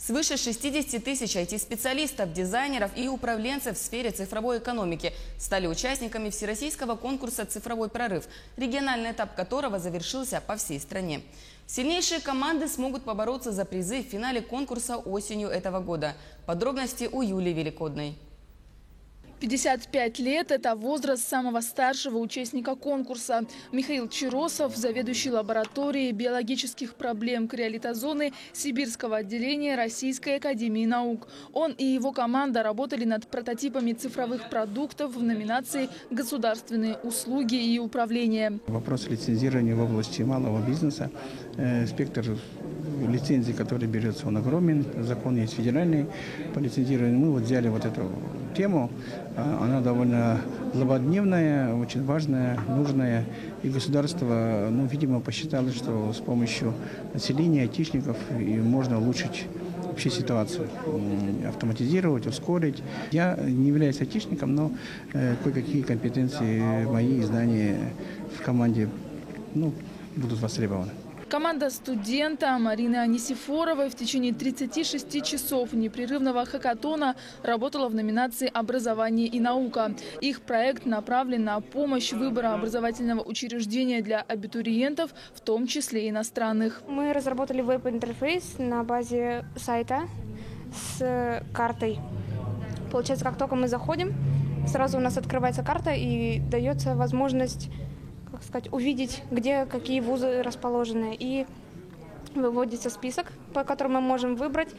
Свыше 60 тысяч IT-специалистов, дизайнеров и управленцев в сфере цифровой экономики стали участниками всероссийского конкурса «Цифровой прорыв», региональный этап которого завершился по всей стране. Сильнейшие команды смогут побороться за призы в финале конкурса осенью этого года. Подробности у Юлии Великодной. 55 лет – это возраст самого старшего участника конкурса. Михаил Чиросов, заведующий лабораторией биологических проблем криолитозоны Сибирского отделения Российской академии наук. Он и его команда работали над прототипами цифровых продуктов в номинации «Государственные услуги и управление». Вопрос лицензирования в области малого бизнеса, спектр лицензий, который берется, он огромен. Закон есть федеральный по лицензированию. Мы взяли эту тему. Она довольно злободневная, очень важная, нужная. И государство, видимо, посчитало, что с помощью населения, айтишников можно улучшить вообще ситуацию, автоматизировать, ускорить. Я не являюсь айтишником, но кое-какие компетенции, мои знания в команде будут востребованы. Команда студента Марины Анисифоровой в течение 36 часов непрерывного хакатона работала в номинации «Образование и наука». Их проект направлен на помощь выбора образовательного учреждения для абитуриентов, в том числе иностранных. Мы разработали веб-интерфейс на базе сайта с картой. Получается, как только мы заходим, сразу у нас открывается карта и дается возможность увидеть, где какие вузы расположены. И выводится список, по которому мы можем выбрать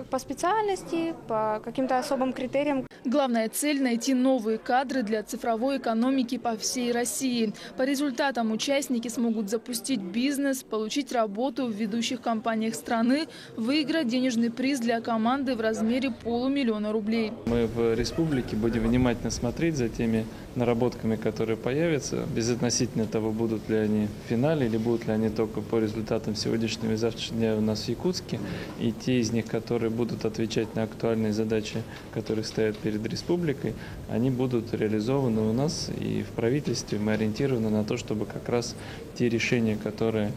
по специальности, по каким-то особым критериям. Главная цель – найти новые кадры для цифровой экономики по всей России. По результатам участники смогут запустить бизнес, получить работу в ведущих компаниях страны, выиграть денежный приз для команды в размере $500 000 рублей. Мы в республике будем внимательно смотреть за теми наработками, которые появятся, безотносительно того, будут ли они в финале или будут ли они только по результатам сегодняшнего и завтрашнего дня у нас в Якутске. И те из них, которые будут отвечать на актуальные задачи, которые стоят перед республикой, они будут реализованы у нас и в правительстве. Мы ориентированы на то, чтобы как раз те решения, которые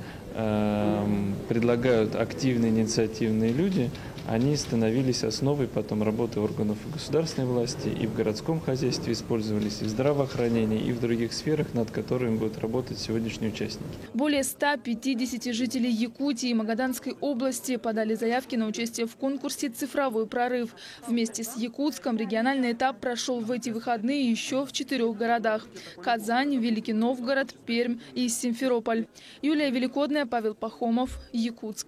предлагают активные инициативные люди, они становились основой потом работы органов государственной власти и в городском хозяйстве, использовались и в здравоохранении, и в других сферах, над которыми будут работать сегодняшние участники. Более 150 жителей Якутии и Магаданской области подали заявки на участие в конкурсе «Цифровой прорыв». Вместе с Якутском региональный этап прошел в эти выходные еще в 4 городах – Казань, Великий Новгород, Пермь и Симферополь. Юлия Великодная, Павел Пахомов, Якутск.